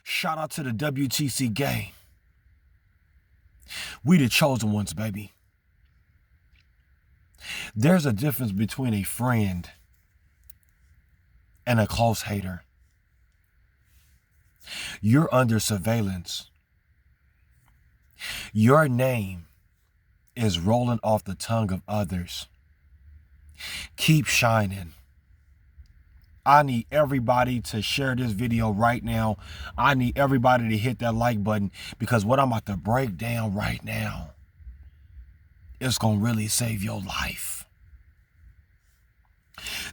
Shout out to the W.T.C Gang. We the chosen ones, baby. There's a difference between a friend and a close hater. You're under surveillance. Your name is rolling off the tongue of others. Keep shining. I need everybody to share this video right now. I need everybody to hit that like button, because what I'm about to break down right now is going to really save your life.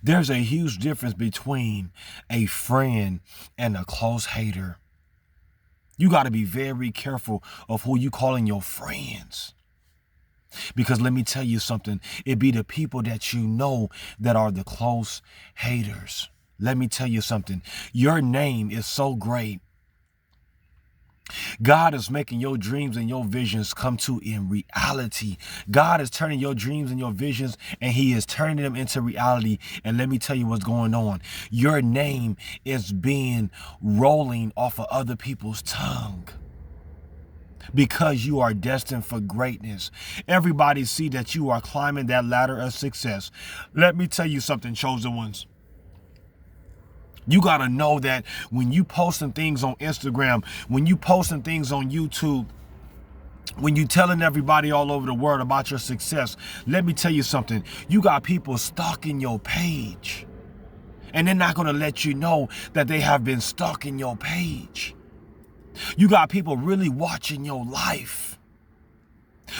There's a huge difference between a friend and a close hater. You got to be very careful of who you calling your friends. Because let me tell you something, it be the people that you know that are the close haters. Let me tell you something, your name is so great. God is making your dreams and your visions come to in reality. God is turning your dreams and your visions, and he is turning them into reality. And let me tell you what's going on. Your name is being rolling off of other people's tongue, because you are destined for greatness. Everybody see that you are climbing that ladder of success. Let me tell you something, chosen ones. You got to know that when you posting things on Instagram, when you posting things on YouTube, when you telling everybody all over the world about your success, let me tell you something. You got people stalking your page, and they're not going to let you know that they have been stalking your page. You got people really watching your life.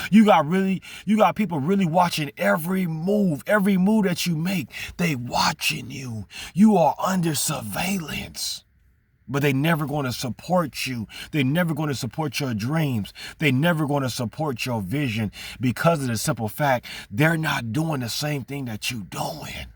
You got people really watching every move that you make. They watching you. You are under surveillance. But they never going to support you. They never going to support your dreams. They never going to support your vision, because of the simple fact they're not doing the same thing that you doing.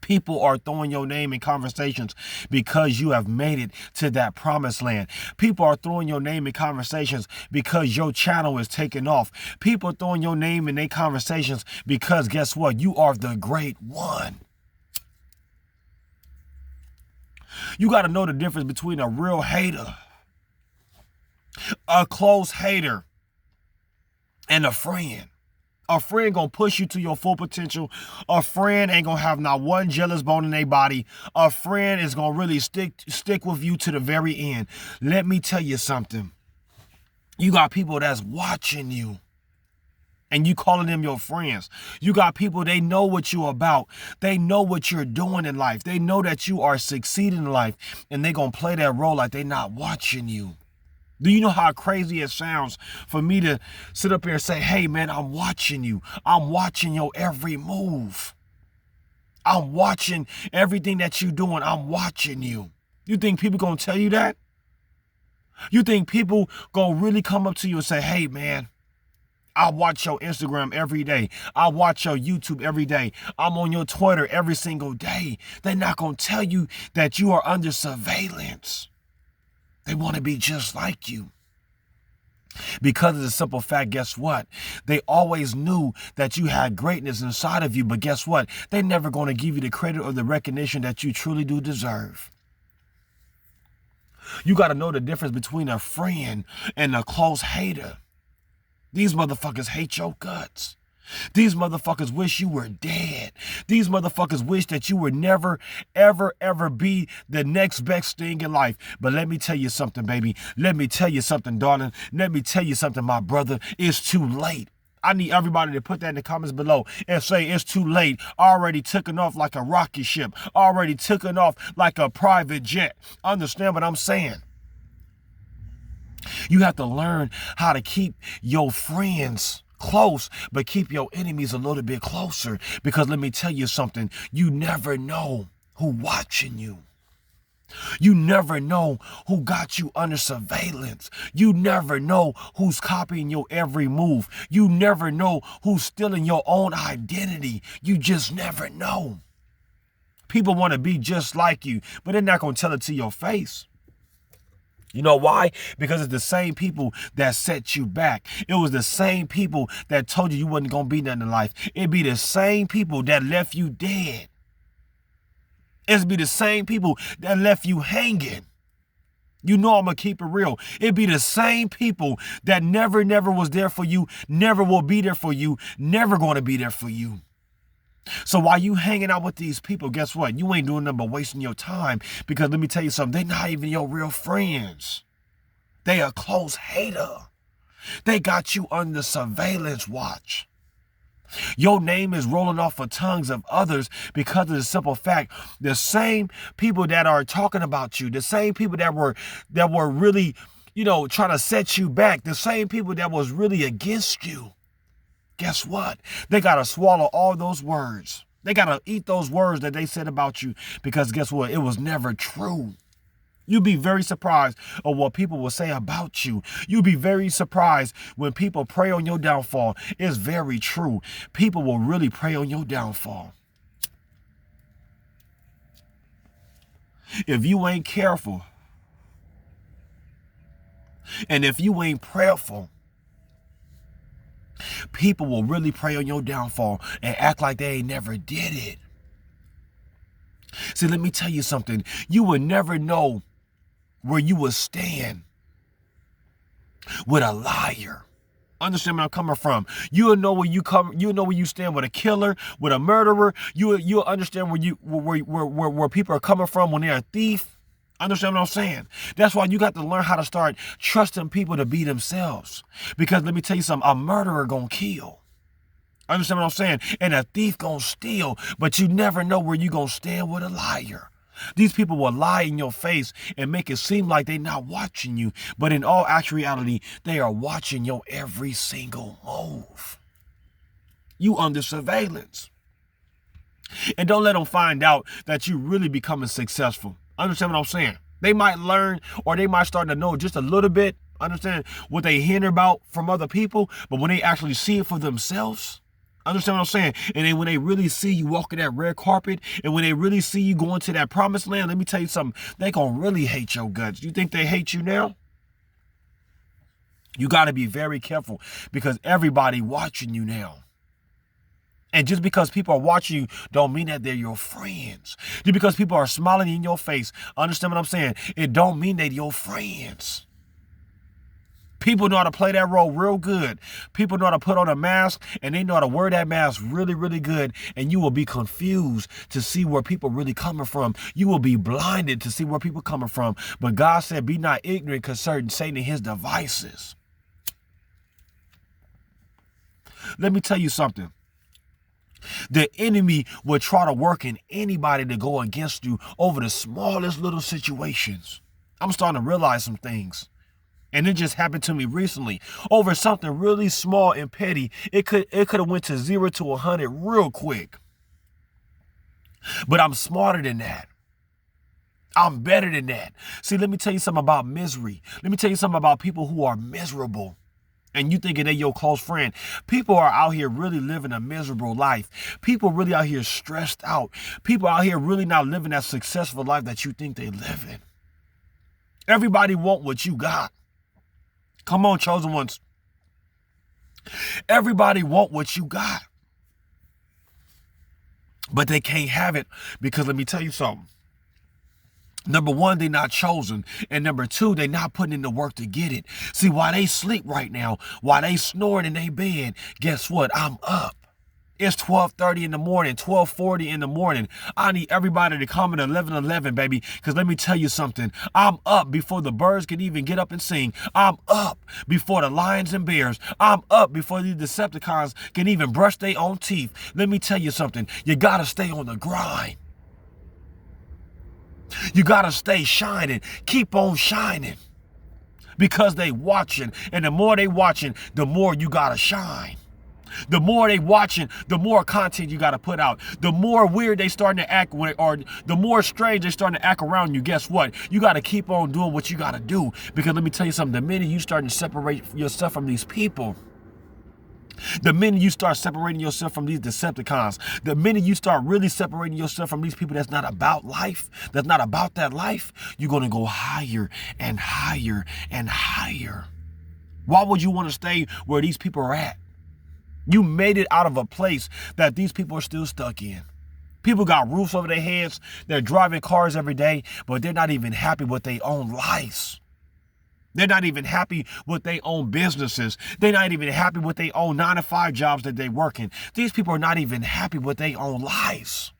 People are throwing your name in conversations because you have made it to that promised land. People are throwing your name in conversations because your channel is taking off. People are throwing your name in their conversations because guess what? You are the great one. You got to know the difference between a real hater, a close hater, and a friend. A friend gonna push you to your full potential. A friend ain't gonna have not one jealous bone in their body. A friend is gonna really stick with you to the very end. Let me tell you something. You got people that's watching you, and you calling them your friends. You got people, they know what you're about. They know what you're doing in life. They know that you are succeeding in life, and they gonna play that role like they not watching you. Do you know how crazy it sounds for me to sit up here and say, hey, man, I'm watching you. I'm watching your every move. I'm watching everything that you're doing. I'm watching you. You think people going to tell you that? You think people going to really come up to you and say, hey, man, I watch your Instagram every day. I watch your YouTube every day. I'm on your Twitter every single day. They're not going to tell you that you are under surveillance. They want to be just like you. Because of the simple fact, guess what? They always knew that you had greatness inside of you, but guess what? They're never going to give you the credit or the recognition that you truly do deserve. You got to know the difference between a friend and a close hater. These motherfuckers hate your guts. These motherfuckers wish you were dead. These motherfuckers wish that you would never, ever, ever be the next best thing in life. But let me tell you something, baby. Let me tell you something, darling. Let me tell you something, my brother. It's too late. I need everybody to put that in the comments below and say it's too late. Already taken off like a rocket ship. Already taken off like a private jet. Understand what I'm saying? You have to learn how to keep your friends close, but keep your enemies a little bit closer. Because let me tell you something, you never know who watching you. You never know who got you under surveillance. You never know who's copying your every move. You never know who's stealing your own identity. You just never know. People want to be just like you, but they're not going to tell it to your face. You know why? Because it's the same people that set you back. It was the same people that told you wasn't going to be nothing in life. It'd be the same people that left you dead. It'd be the same people that left you hanging. You know I'm going to keep it real. It be the same people that never was there for you, never will be there for you, never going to be there for you. So while you hanging out with these people, guess what? You ain't doing nothing but wasting your time, because let me tell you something, they're not even your real friends. They a close hater. They got you under surveillance watch. Your name is rolling off the tongues of others because of the simple fact, the same people that are talking about you, the same people that were really, trying to set you back, the same people that was really against you. Guess what? They got to swallow all those words. They got to eat those words that they said about you, because guess what? It was never true. You'd be very surprised of what people will say about you. You'd be very surprised when people pray on your downfall. It's very true. People will really pray on your downfall. If you ain't careful, and if you ain't prayerful, people will really pray on your downfall and act like they ain't never did it. See, let me tell you something. You will never know where you will stand with a liar. Understand where I'm coming from. You'll know where you stand with a killer, with a murderer. You'll understand where people are coming from when they're a thief. Understand what I'm saying? That's why you got to learn how to start trusting people to be themselves. Because let me tell you something, a murderer gonna kill. Understand what I'm saying? And a thief gonna steal, but you never know where you gonna stand with a liar. These people will lie in your face and make it seem like they're not watching you, but in all actuality, they are watching your every single move. You under surveillance. And don't let them find out that you really becoming successful. Understand what I'm saying? They might learn, or they might start to know just a little bit, understand what they hear about from other people, but when they actually see it for themselves, understand what I'm saying? And then when they really see you walking that red carpet, and when they really see you going to that promised land, let me tell you something, they gonna really hate your guts. You think they hate you now? You got to be very careful, because everybody watching you now. And just because people are watching you don't mean that they're your friends. Just because people are smiling in your face, understand what I'm saying? It don't mean they're your friends. People know how to play that role real good. People know how to put on a mask, and they know how to wear that mask really, really good. And you will be confused to see where people really coming from. You will be blinded to see where people coming from. But God said, be not ignorant concerning Satan and his devices. Let me tell you something. The enemy will try to work in anybody to go against you over the smallest little situations. I'm starting to realize some things. And it just happened to me recently. Over something really small and petty, it could have went to 0 to 100 real quick. But I'm smarter than that. I'm better than that. See, let me tell you something about misery. Let me tell you something about people who are miserable. And you thinking they're your close friend. People are out here really living a miserable life. People really out here stressed out. People out here really not living that successful life that you think they live in. Everybody want what you got. Come on, chosen ones. Everybody want what you got. But they can't have it, because let me tell you something. Number one, they're not chosen. And number two, they're not putting in the work to get it. See, while they sleep right now, while they snoring in their bed, guess what? I'm up. It's 12:30 in the morning, 12:40 in the morning. I need everybody to come at 11:11, baby, because let me tell you something. I'm up before the birds can even get up and sing. I'm up before the lions and bears. I'm up before the Decepticons can even brush their own teeth. Let me tell you something. You got to stay on the grind. You got to stay shining. Keep on shining. Because they watching. And the more they watching, the more you got to shine. The more they watching, the more content you got to put out. The more weird they starting to act, or the more strange they starting to act around you, guess what? You got to keep on doing what you got to do. Because let me tell you something. The minute you starting to separate yourself from these people, the minute you start separating yourself from these Decepticons, the minute you start really separating yourself from these people that's not about life, that's not about that life, you're going to go higher and higher and higher. Why would you want to stay where these people are at? You made it out of a place that these people are still stuck in. People got roofs over their heads. They're driving cars every day, but they're not even happy with their own lives. They're not even happy with their own businesses. They're not even happy with their own 9-to-5 jobs that they work in. These people are not even happy with their own lives.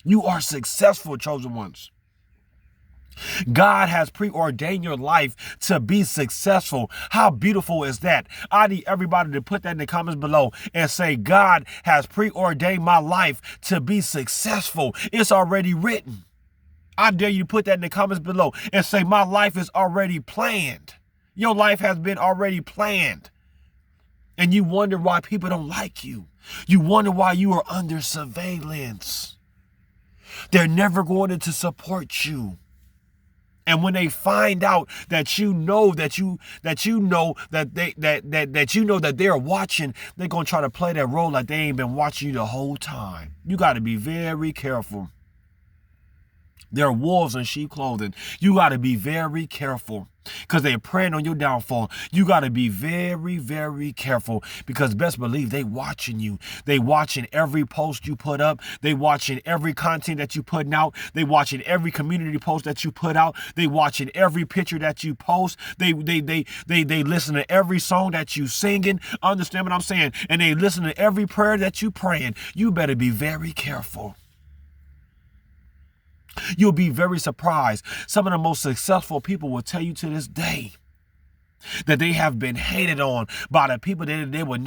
You are successful, chosen ones. God has preordained your life to be successful. How beautiful is that? I need everybody to put that in the comments below and say, God has preordained my life to be successful. It's already written. I dare you to put that in the comments below and say, my life is already planned. Your life has been already planned. And you wonder why people don't like you. You wonder why you are under surveillance. They're never going to support you. And when they find out that you know that they're watching, they're gonna try to play that role like they ain't been watching you the whole time. You got to be very careful. They're wolves in sheep clothing. You got to be very careful because they're preying on your downfall. You got to be very, very careful because best believe they watching you. They watching every post you put up. They watching every content that you putting out. They watching every community post that you put out. They watching every picture that you post. They listen to every song that you singing. Understand what I'm saying? And they listen to every prayer that you praying. You better be very careful. You'll be very surprised. Some of the most successful people will tell you to this day that they have been hated on by the people that they would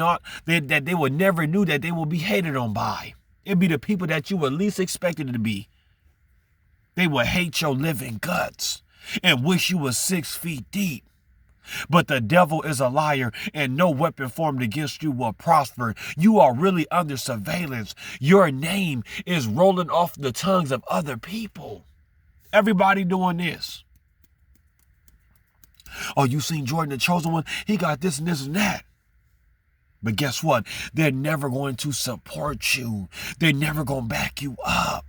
never knew that they will be hated on by. It'd be the people that you would least expect it to be. They would hate your living guts and wish you was 6 feet deep. But the devil is a liar, and no weapon formed against you will prosper. You are really under surveillance. Your name is rolling off the tongues of other people. Everybody doing this. Oh, you seen Jordan, the chosen one? He got this and this and that. But guess what? They're never going to support you. They're never going to back you up.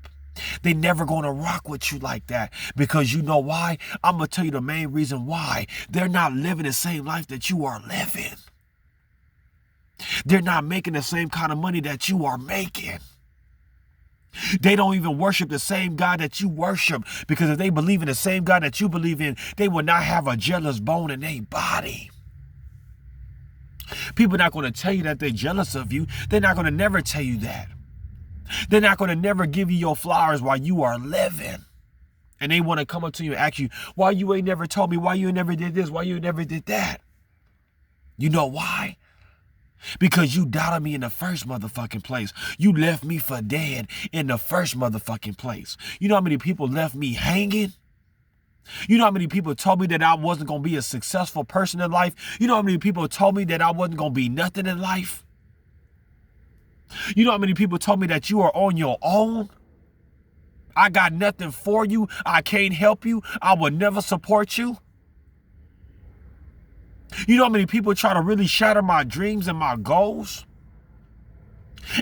They're never going to rock with you like that because you know why? I'm going to tell you the main reason why. They're not living the same life that you are living. They're not making the same kind of money that you are making. They don't even worship the same God that you worship because if they believe in the same God that you believe in, they will not have a jealous bone in their body. People are not going to tell you that they're jealous of you. They're not going to never tell you that. They're not going to never give you your flowers while you are living. And they want to come up to you and ask you, why you ain't never told me, why you never did this, why you never did that. You know why? Because you doubted me in the first motherfucking place. You left me for dead in the first motherfucking place. You know how many people left me hanging? You know how many people told me that I wasn't going to be a successful person in life? You know how many people told me that I wasn't going to be nothing in life? You know how many people told me that you are on your own? I got nothing for you. I can't help you. I will never support you. You know how many people try to really shatter my dreams and my goals?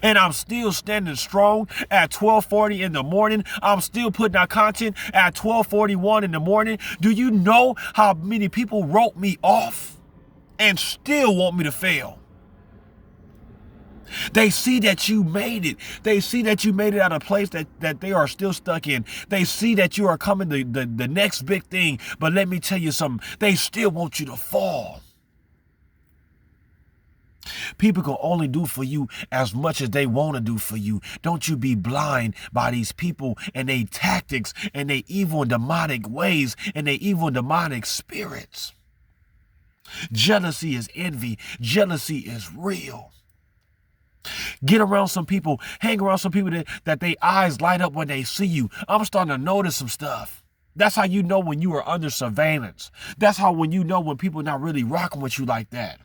And I'm still standing strong at 12:40 in the morning. I'm still putting out content at 12:41 in the morning. Do you know how many people wrote me off and still want me to fail? They see that you made it. They see that you made it out of a place that they are still stuck in. They see that you are coming to the next big thing. But let me tell you something. They still want you to fall. People can only do for you as much as they want to do for you. Don't you be blind by these people and their tactics and their evil and demonic ways and their evil and demonic spirits. Jealousy is envy. Jealousy is real. Get around some people, hang around some people that their eyes light up when they see you. I'm starting to notice some stuff. That's how you know when you are under surveillance. That's how when you know when people are not really rocking with you like that.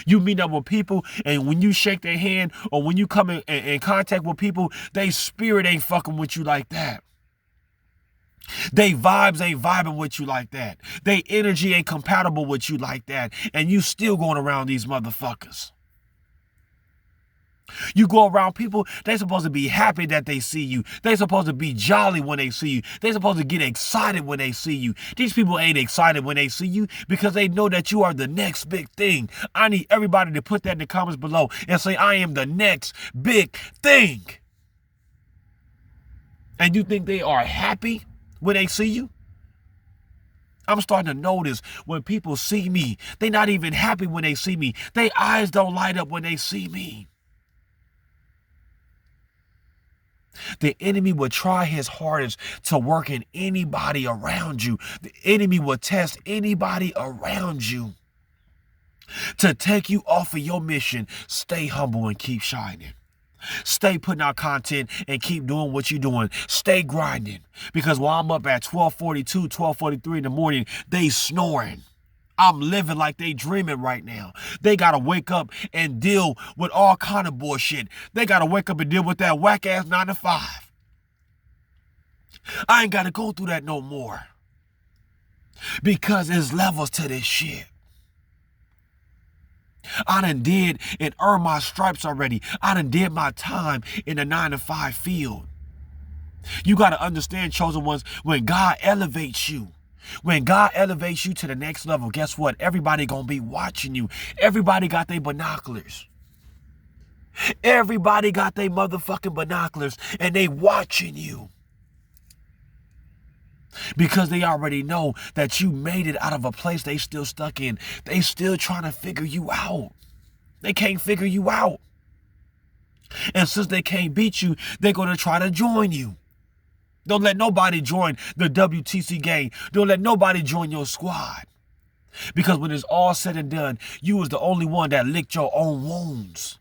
You meet up with people and when you shake their hand or when you come in contact with people, their spirit ain't fucking with you like that. They vibes ain't vibing with you like that. They energy ain't compatible with you like that. And you still going around these motherfuckers. You go around people, they supposed to be happy that they see you. They supposed to be jolly when they see you. They supposed to get excited when they see you. These people ain't excited when they see you because they know that you are the next big thing. I need everybody to put that in the comments below and say, I am the next big thing. And you think they are happy when they see you? I'm starting to notice when people see me, they're not even happy when they see me. Their eyes don't light up when they see me. The enemy will try his hardest to work in anybody around you. The enemy will test anybody around you to take you off of your mission. Stay humble and keep shining. Stay putting out content and keep doing what you're doing. Stay grinding. Because while I'm up at 12:42, 12:43 in the morning, they snoring. I'm living like they dreaming right now. They got to wake up and deal with all kind of bullshit. They got to wake up and deal with that whack-ass 9 to 5. I ain't got to go through that no more. Because there's levels to this shit. I done did and earned my stripes already. I done did my time in the 9 to 5 field. You got to understand, chosen ones, when God elevates you, when God elevates you to the next level, guess what? Everybody gonna be watching you. Everybody got their binoculars. Everybody got their motherfucking binoculars and they watching you. Because they already know that you made it out of a place they still stuck in. They still trying to figure you out. They can't figure you out. And since they can't beat you, they're going to try to join you. Don't let nobody join the W.T.C Gang. Don't let nobody join your squad. Because when it's all said and done, you was the only one that licked your own wounds.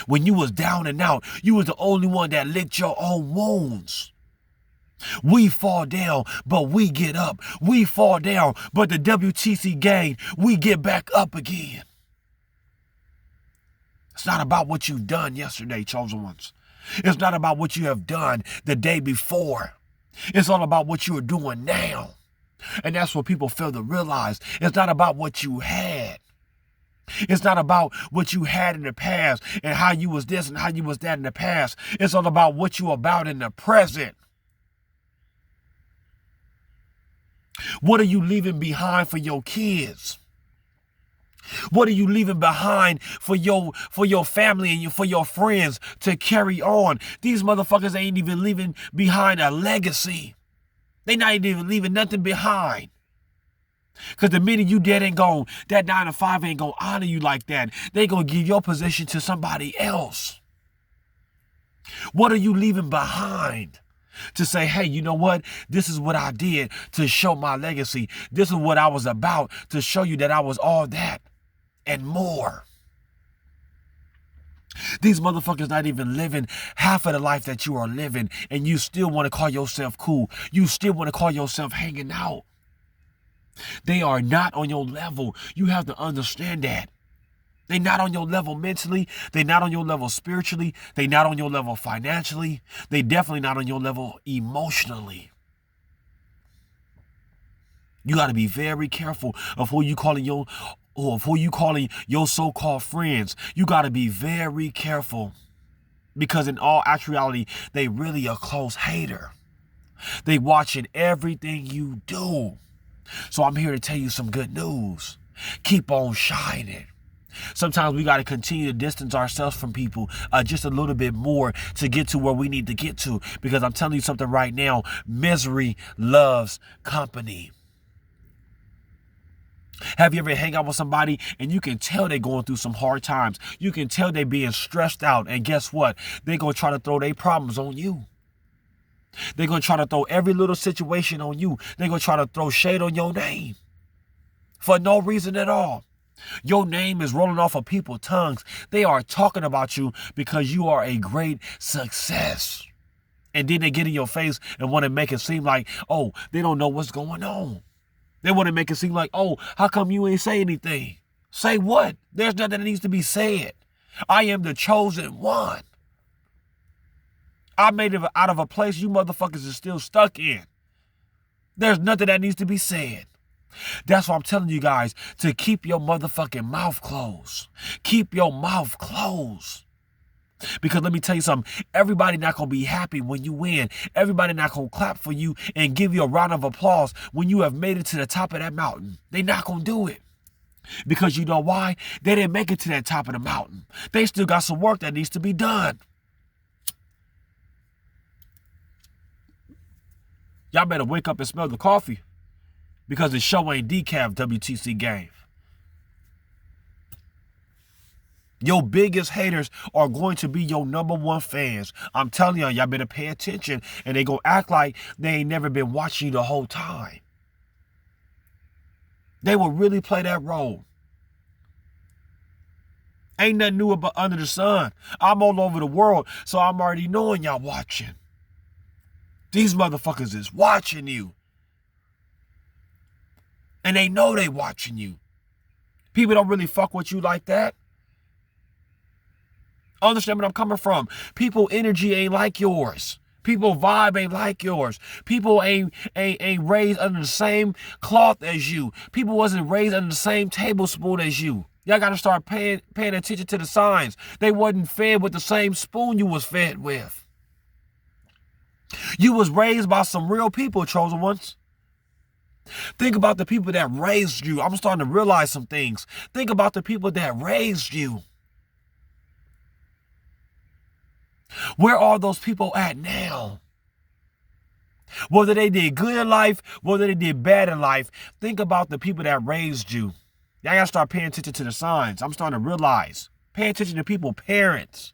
When you was down and out, you was the only one that licked your own wounds. We fall down, but we get up. We fall down, but the W.T.C Gang, we get back up again. It's not about what you've done yesterday, chosen ones. It's not about what you have done the day before. It's all about what you are doing now. And that's what people fail to realize. It's not about what you had. It's not about what you had in the past and how you was this and how you was that in the past. It's all about what you about in the present. What are you leaving behind for your kids? What are you leaving behind for your family and for your friends to carry on? These motherfuckers ain't even leaving behind a legacy. They not even leaving nothing behind. Because the minute you dead and gone, that 9 to 5 ain't going to honor you like that. They going to give your position to somebody else. What are you leaving behind? To say, hey, you know what? This is what I did to show my legacy. This is what I was about to show you that I was all that and more. These motherfuckers not even living half of the life that you are living, and you still want to call yourself cool. You still want to call yourself hanging out. They are not on your level. You have to understand that. They're not on your level mentally. They're not on your level spiritually. They're not on your level financially. They're definitely not on your level emotionally. You got to be very careful of who you calling your so-called friends. You got to be very careful, because in all actuality, they really a close hater. They watching everything you do. So I'm here to tell you some good news. Keep on shining. Sometimes we got to continue to distance ourselves from people just a little bit more to get to where we need to get to. Because I'm telling you something right now, misery loves company. Have you ever hang out with somebody and you can tell they're going through some hard times? You can tell they're being stressed out. And guess what? They're going to try to throw their problems on you. They're going to try to throw every little situation on you. They're going to try to throw shade on your name for no reason at all. Your name is rolling off of people's tongues. They are talking about you because you are a great success. And then they get in your face and want to make it seem like, oh, they don't know what's going on. They want to make it seem like, oh, how come you ain't say anything? Say what? There's nothing that needs to be said. I am the chosen one. I made it out of a place you motherfuckers is still stuck in. There's nothing that needs to be said. That's why I'm telling you guys to keep your motherfucking mouth closed. Keep your mouth closed. Because let me tell you something, everybody not going to be happy when you win. Everybody not going to clap for you and give you a round of applause when you have made it to the top of that mountain. They not going to do it. Because you know why? They didn't make it to that top of the mountain. They still got some work that needs to be done. Y'all better wake up and smell the coffee, because the show ain't decaf, W.T.C Gang. Your biggest haters are going to be your #1 fans. I'm telling y'all better pay attention, and they gonna act like they ain't never been watching you the whole time. They will really play that role. Ain't nothing new about under the sun. I'm all over the world, so I'm already knowing y'all watching. These motherfuckers is watching you. And they know they watching you. People don't really fuck with you like that. Understand where I'm coming from. People energy ain't like yours. People vibe ain't like yours. People ain't raised under the same cloth as you. People wasn't raised under the same tablespoon as you. Y'all got to start paying attention to the signs. They wasn't fed with the same spoon you was fed with. You was raised by some real people, chosen ones. Think about the people that raised you. I'm starting to realize some things. Think about the people that raised you. Where are those people at now? Whether they did good in life, whether they did bad in life, think about the people that raised you. Y'all gotta start paying attention to the signs. I'm starting to realize. Pay attention to people, parents.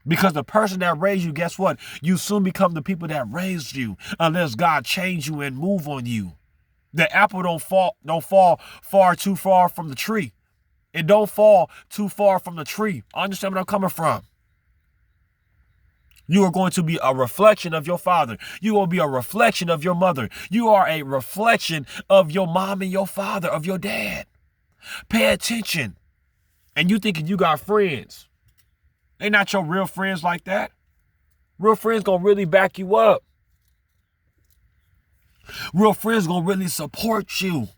Because the person that raised you, guess what? You soon become the people that raised you, unless God change you and move on you. The apple don't fall far too far from the tree. It don't fall too far from the tree. Understand where I'm coming from? You are going to be a reflection of your father. You will be a reflection of your mother. You are a reflection of your mom and your father, of your dad. Pay attention. And you thinking you got friends. They not your real friends like that. Real friends gonna really back you up. Real friends gonna really support you.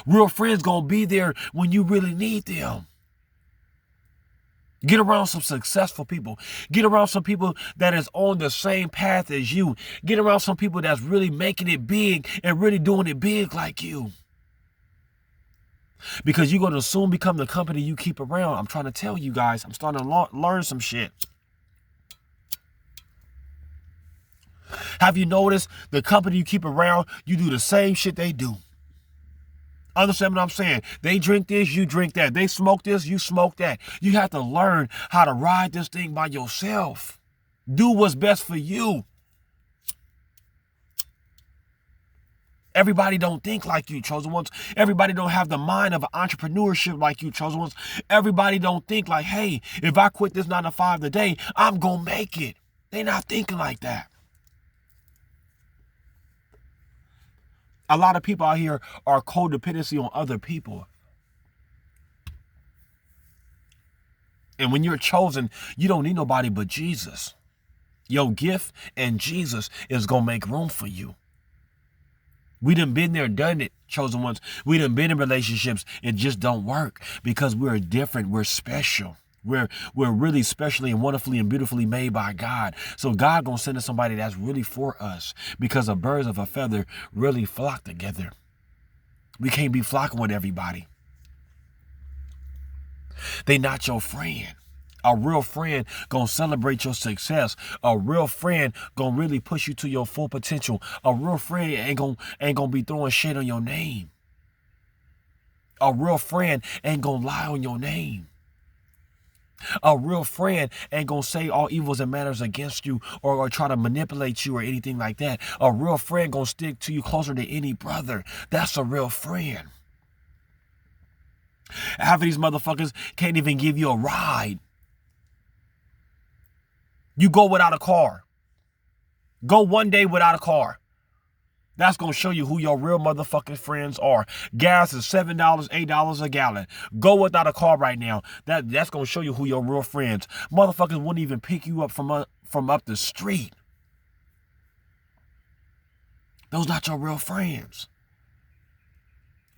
Real friends gonna be there when you really need them. Get around some successful people. Get around some people that is on the same path as you. Get around some people that's really making it big and really doing it big like you. Because you're going to soon become the company you keep around. I'm trying to tell you guys. I'm starting to learn some shit. Have you noticed the company you keep around, you do the same shit they do? Understand what I'm saying? They drink this, you drink that. They smoke this, you smoke that. You have to learn how to ride this thing by yourself. Do what's best for you. Everybody don't think like you, chosen ones. Everybody don't have the mind of entrepreneurship like you, chosen ones. Everybody don't think like, hey, if I quit this 9 to 5 today, I'm going to make it. They not thinking like that. A lot of people out here are codependency on other people. And when you're chosen, you don't need nobody but Jesus. Your gift and Jesus is going to make room for you. We done been there, done it, chosen ones. We done been in relationships. It just don't work because we're different. We're special. We're really specially and wonderfully and beautifully made by God. So God gonna send us somebody that's really for us, because the birds of a feather really flock together. We can't be flocking with everybody. They not your friend. A real friend gonna celebrate your success. A real friend gonna really push you to your full potential. A real friend ain't gonna be throwing shit on your name. A real friend ain't gonna lie on your name. A real friend ain't gonna say all evils and manners against you or try to manipulate you or anything like that. A real friend gonna stick to you closer than any brother. That's a real friend. Half of these motherfuckers can't even give you a ride. You go without a car. Go one day without a car. That's going to show you who your real motherfucking friends are. Gas is $7, $8 a gallon. Go without a car right now. That's going to show you who your real friends. Motherfuckers wouldn't even pick you up from up the street. Those not your real friends.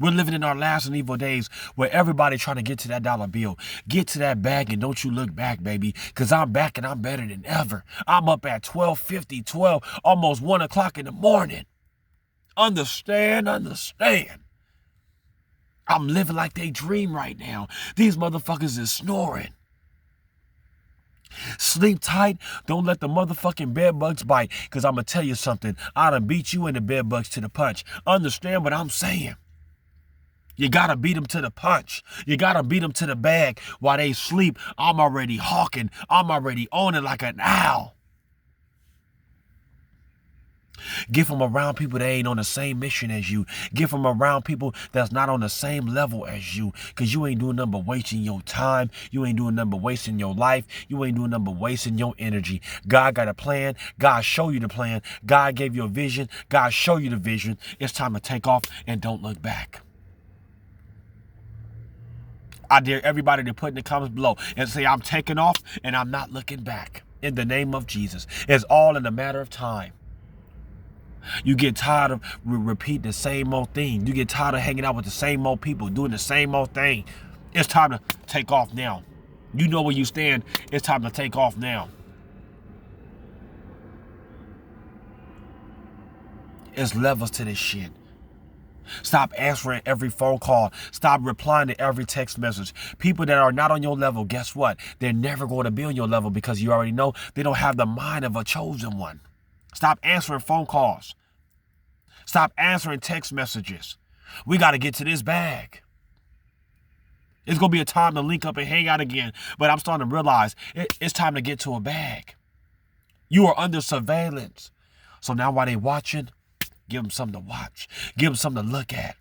We're living in our last and evil days where everybody trying to get to that dollar bill. Get to that bag and don't you look back, baby. Because I'm back and I'm better than ever. I'm up at 12:50, almost 1 o'clock in the morning. Understand. I'm living like they dream right now. These motherfuckers is snoring. Sleep tight. Don't let the motherfucking bed bugs bite. Because I'm going to tell you something. I done beat you and the bed bugs to the punch. Understand what I'm saying? You got to beat them to the punch. You got to beat them to the bag. While they sleep, I'm already hawking. I'm already on it like an owl. Get from around people that ain't on the same mission as you. Get from around people that's not on the same level as you. Because you ain't doing nothing but wasting your time. You ain't doing nothing but wasting your life. You ain't doing nothing but wasting your energy. God got a plan. God show you the plan. God gave you a vision. God show you the vision. It's time to take off and don't look back. I dare everybody to put in the comments below and say, I'm taking off and I'm not looking back. In the name of Jesus. It's all in a matter of time. You get tired of repeating the same old thing. You get tired of hanging out with the same old people, doing the same old thing. It's time to take off now. You know where you stand. It's time to take off now. It's levels to this shit. Stop answering every phone call. Stop replying to every text message. People that are not on your level, guess what? They're never going to be on your level because you already know they don't have the mind of a chosen one. Stop answering phone calls. Stop answering text messages. We got to get to this bag. It's going to be a time to link up and hang out again. But I'm starting to realize it's time to get to a bag. You are under surveillance. So now while they're watching, give them something to watch. Give them something to look at.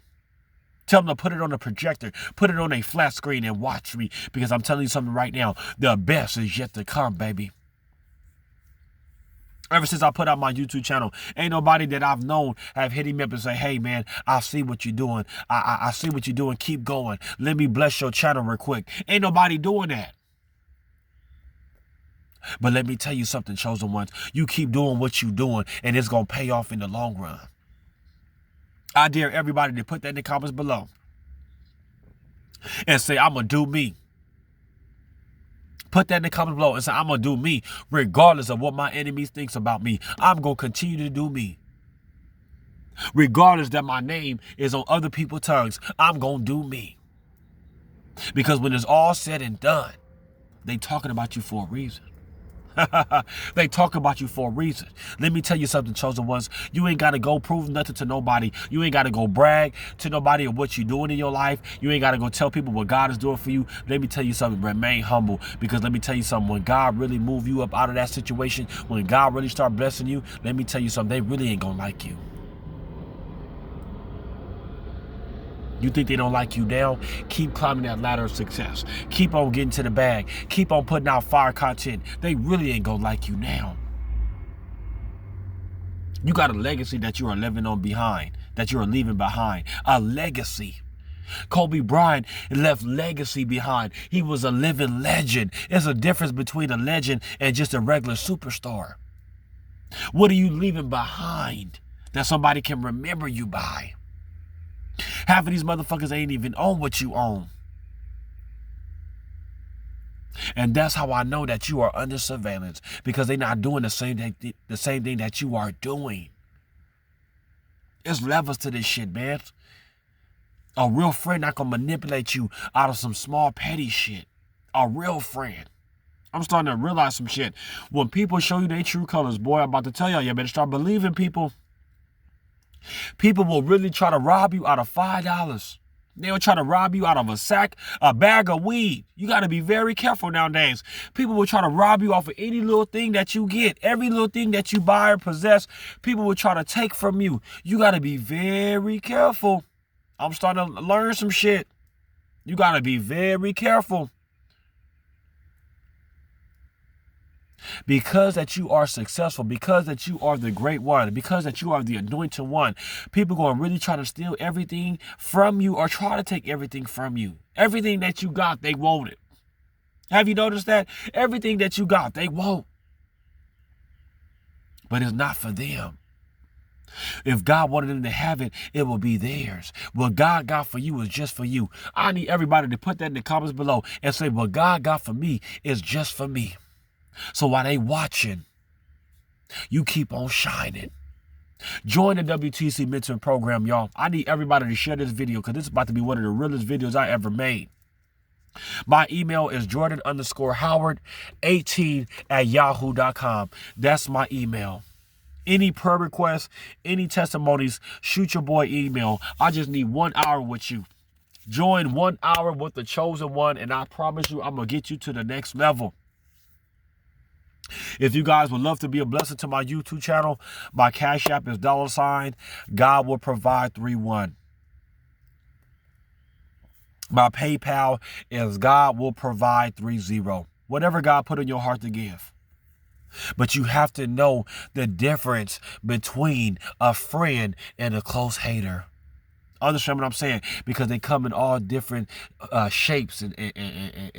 Tell them to put it on a projector. Put it on a flat screen and watch me. Because I'm telling you something right now. The best is yet to come, baby. Ever since I put out my YouTube channel, ain't nobody that I've known have hit him up and say, hey, man, I see what you're doing. I see what you're doing. Keep going. Let me bless your channel real quick. Ain't nobody doing that. But let me tell you something, chosen ones. You keep doing what you're doing, and it's going to pay off in the long run. I dare everybody to put that in the comments below and say, I'm going to do me. Put that in the comments below and say, I'm going to do me regardless of what my enemies thinks about me. I'm going to continue to do me. Regardless that my name is on other people's tongues, I'm going to do me. Because when it's all said and done, they talking about you for a reason. They talk about you for a reason. Let me tell you something, chosen ones. You ain't got to go prove nothing to nobody. You ain't got to go brag to nobody of what you're doing in your life. You ain't got to go tell people what God is doing for you. Let me tell you something. Remain humble. Because let me tell you something. When God really move you up out of that situation, when God really start blessing you, let me tell you something. They really ain't going to like you. You think they don't like you now? Keep climbing that ladder of success. Keep on getting to the bag. Keep on putting out fire content. They really ain't gonna like you now. You got a legacy that you are living on behind, that you are leaving behind. A legacy. Kobe Bryant left legacy behind. He was a living legend. There's a difference between a legend and just a regular superstar. What are you leaving behind that somebody can remember you by? Half of these motherfuckers ain't even own what you own. And that's how I know that you are under surveillance, because they're not doing the same thing that you are doing. There's levels to this shit, man. A real friend not gonna manipulate you out of some small petty shit. A real friend. I'm starting to realize some shit. When people show you their true colors, boy, I'm about to tell y'all, you better start believing people. People will really try to rob you out of $5. They'll try to rob you out of a bag of weed. You got to be very careful nowadays. People will try to rob you off of any little thing that you get. Every little thing that you buy or possess, people will try to take from you. You got to be very careful. I'm starting to learn some shit. You got to be very careful. Because that you are successful, because that you are the great one, because that you are the anointed one, people going to really try to steal everything from you or try to take everything from you. Everything that you got, they want it. Have you noticed that? Everything that you got, they want. But it's not for them. If God wanted them to have it, it will be theirs. What God got for you is just for you. I need everybody to put that in the comments below and say, what God got for me is just for me. So while they watching, you keep on shining. Join the W.T.C mentoring program, y'all. I need everybody to share this video because this is about to be one of the realest videos I ever made. My email is Jordan_Howard18@yahoo.com. That's my email. Any prayer requests, any testimonies, shoot your boy email. I just need 1 hour with you. Join 1 hour with the chosen one, and I promise you I'm going to get you to the next level. If you guys would love to be a blessing to my YouTube channel, my Cash App is $God will provide 31. My PayPal is God will provide 30. Whatever God put in your heart to give. But you have to know the difference between a friend and a close hater. Understand what I'm saying? Because they come in all different shapes and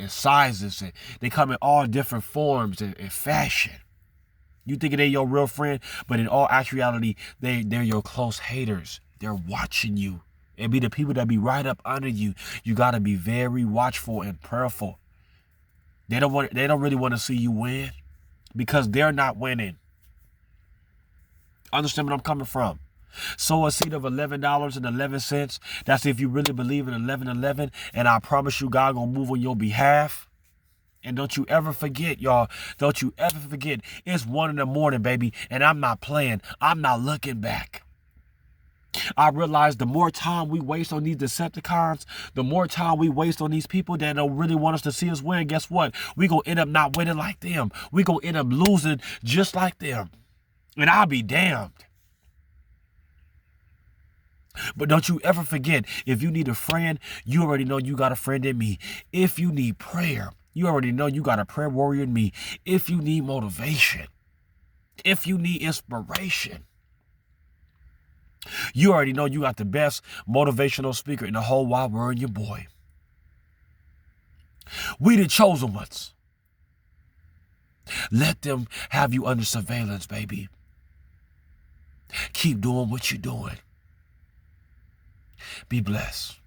sizes. And they come in all different forms and fashion. You think they're your real friend, but in all actuality, they're your close haters. They're watching you. And be the people that be right up under you. You got to be very watchful and prayerful. They don't really want to see you win because they're not winning. Understand where I'm coming from? Sow a seed of $11.11. That's if you really believe in 11:11. And I promise you, God gonna move on your behalf. And don't you ever forget, y'all. Don't you ever forget. It's 1 in the morning, baby. And I'm not playing. I'm not looking back. I realize the more time we waste on these Decepticons, the more time we waste on these people that don't really want us to see us win, guess what? We going to end up not winning like them. We going to end up losing just like them. And I'll be damned. But don't you ever forget, if you need a friend, you already know you got a friend in me. If you need prayer, you already know you got a prayer warrior in me. If you need motivation, if you need inspiration, you already know you got the best motivational speaker in the whole wide world, your boy. We the chosen ones. Let them have you under surveillance, baby. Keep doing what you're doing. Be blessed.